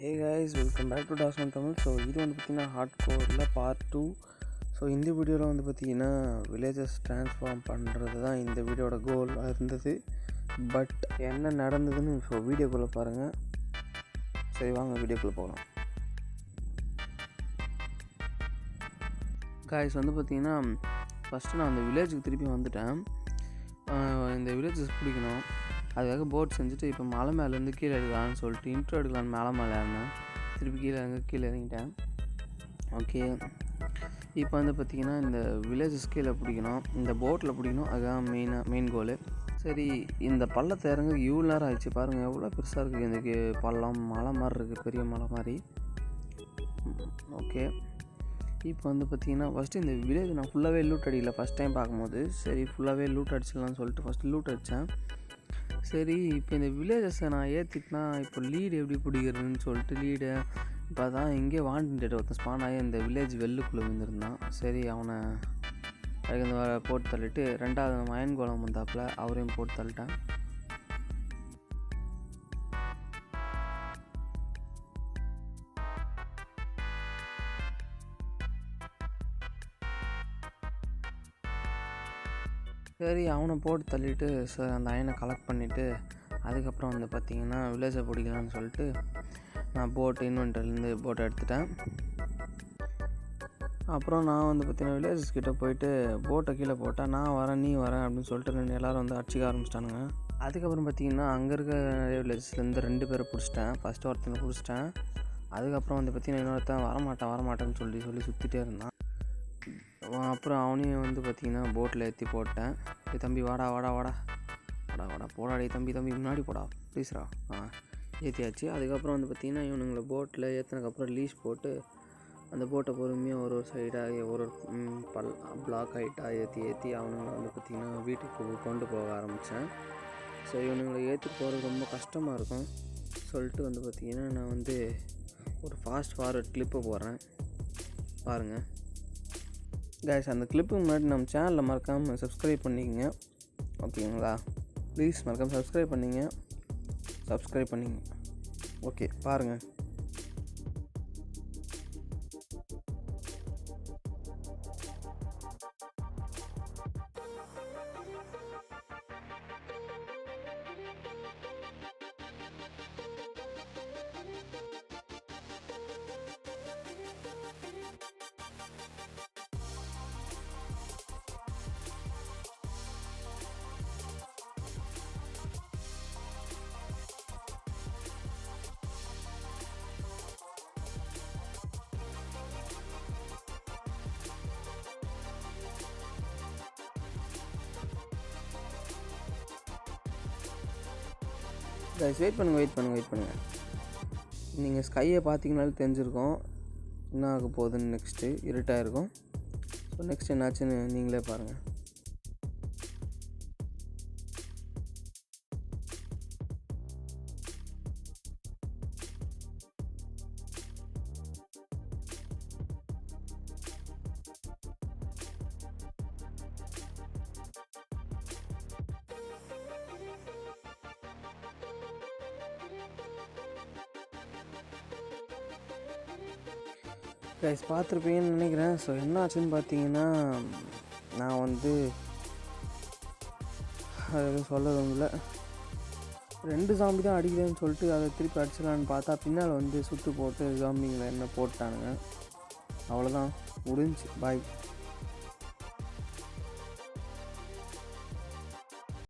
Hey guys, welcome back to டாஸ்மன் Tamil. So இது வந்து பார்த்திங்கன்னா ஹார்ட் கோரில் பார்ட் 2. ஸோ இந்த வீடியோவில் வந்து பார்த்திங்கன்னா வில்லேஜஸ் ட்ரான்ஸ்ஃபார்ம் பண்ணுறது தான் இந்த வீடியோட கோல் இருந்தது. பட் என்ன நடந்ததுன்னு ஸோ வீடியோக்குள்ளே பாருங்கள். சரி வாங்க வீடியோக்குள்ளே போகலாம். கைஸ் வந்து பார்த்திங்கன்னா ஃபஸ்ட்டு நான் அந்த வில்லேஜுக்கு திருப்பி வந்துட்டேன். இந்த வில்லேஜஸ் பிடிக்கணும், அதுக்காக போட் செஞ்சுட்டு இப்போ மலை மேலேருந்து கீழே எடுக்கலான்னு சொல்லிட்டு இன்ட்ரோ எடுக்கலான்னு மேலே இருந்தேன். திருப்பி கீழே இறங்கிட்டேன். ஓகே, இப்போ வந்து பார்த்திங்கன்னா இந்த வில்லேஜஸ் கீழே பிடிக்கணும், இந்த போட்டில் பிடிக்கணும். அதுதான் மெயின் கோலு. சரி, இந்த பள்ளத்தை இறங்க இவ்வளோ நேரம் ஆயிடுச்சு. பாருங்கள் எவ்வளோ பெருசாக இருக்குது இந்த பள்ளம். மலை மாதிரி இருக்குது, பெரிய மலை மாதிரி. ஓகே, இப்போ வந்து பார்த்திங்கன்னா ஃபஸ்ட்டு இந்த வில்லேஜ் நான் ஃபுல்லாகவே லூட் அடிக்கல. ஃபஸ்ட் டைம் பார்க்கும்போது சரி ஃபுல்லாகவே லூட் அடிச்சிடலான்னு சொல்லிட்டு ஃபஸ்ட்டு லூட் அடித்தேன். சரி, இப்போ இந்த வில்லேஜஸை நான் ஏற்றிட்டுனா இப்போ லீடு எப்படி பிடிக்கிறதுன்னு சொல்லிட்டு லீடை இப்போ தான் இங்கே வாண்டிட்டு ஒருத்தன் ஸ்பான் ஆகி இந்த வில்லேஜ் வெள்ளுக்குள்ளே வந்துருந்தான். சரி, அவனை அதுக்கு இந்த போட்டு தள்ளிட்டு ரெண்டாவது நம்ம அயன் கோலம் வந்தாப்பில் அவரையும் போட்டு தள்ளிட்டேன். சரி, அவனை போட்டு தள்ளிவிட்டு சார் அந்த அயனை கலெக்ட் பண்ணிவிட்டு அதுக்கப்புறம் வந்து பார்த்திங்கன்னா வில்லேஜை பிடிக்கலான்னு சொல்லிட்டு நான் போட்டு இன்வென்டர்லேருந்து போட்டை எடுத்துட்டேன். அப்புறம் நான் வந்து பார்த்திங்கன்னா வில்லேஜஸ் கிட்டே போயிட்டு போட்டை கீழே போட்டேன். நான் வரேன் நீ வரேன் அப்படின்னு சொல்லிட்டு எல்லோரும் வந்து அடிச்சிக்க ஆரம்பிச்சிட்டானுங்க. அதுக்கப்புறம் பார்த்திங்கன்னா அங்கே இருக்க நிறைய வில்லேஜஸ்லேருந்து 2 பேரை பிடிச்சிட்டேன். ஃபஸ்ட்டு ஒருத்தனை பிடிச்சிட்டேன். அதுக்கப்புறம் வந்து பார்த்திங்கன்னா இன்னொருத்தன் வரமாட்டேன்னு சொல்லி சுற்றிட்டே இருந்தான். அப்புறம் அவனையும் வந்து பார்த்திங்கன்னா போட்டில் ஏற்றி போட்டேன். தம்பி வாடா போடாடே தம்பி முன்னாடி போடா ப்ளீஸ்ரா. ஏற்றியாச்சு. அதுக்கப்புறம் வந்து பார்த்திங்கன்னா இவனுங்களை போட்டில் ஏற்றினதுக்கப்புறம் லீஸ் போட்டு அந்த போட்டை பொறுமையாக ஒரு சைடாக ஒரு பிளாக் ஹைட்டாக ஏற்றி அவனுங்களை வந்து பார்த்திங்கன்னா வீட்டுக்கு கொண்டு போக ஆரம்பித்தேன். ஸோ இவனுங்களை ஏற்றிட்டு போகிறது ரொம்ப கஷ்டமாக இருக்கும் சொல்லிட்டு வந்து பார்த்திங்கன்னா நான் வந்து ஒரு ஃபாஸ்ட் ஃபார்வர்ட் கிளிப்பை போடுறேன் பாருங்கள். கைஸ், அந்த கிளிப்புக்கு முன்னாடி நம்ம சேனலில் மறக்காமல் சப்ஸ்கிரைப் பண்ணிக்கங்க, ஓகேங்களா? ப்ளீஸ் மறக்காமல் சப்ஸ்கிரைப் பண்ணிங்க. ஓகே, பாருங்கள். கைஸ், வெயிட் பண்ணுங்கள். நீங்கள் ஸ்கையை பார்த்தீங்கனாலும் தெரிஞ்சிருக்கோம் என்ன ஆக போகுதுன்னு. நெக்ஸ்ட்டு இருட்டாக இருக்கும். ஸோ நெக்ஸ்ட் என்னாச்சுன்னு நீங்களே பாருங்கள். கைஸ், பார்த்துருப்பீங்கன்னு நினைக்கிறேன். ஸோ என்ன ஆச்சுன்னு பார்த்தீங்கன்னா நான் வந்து அது சொல்லல 2 ஜாம்பி தான் அடிக்கிறேன்னு சொல்லிட்டு அதை திருப்பி அடிச்சிடலான்னு பார்த்தா பின்னால் வந்து சுட்டு போட்டு ஜாம்பிங்களை என்ன போட்டானுங்க. அவ்வளோதான், முடிஞ்சு பாய்.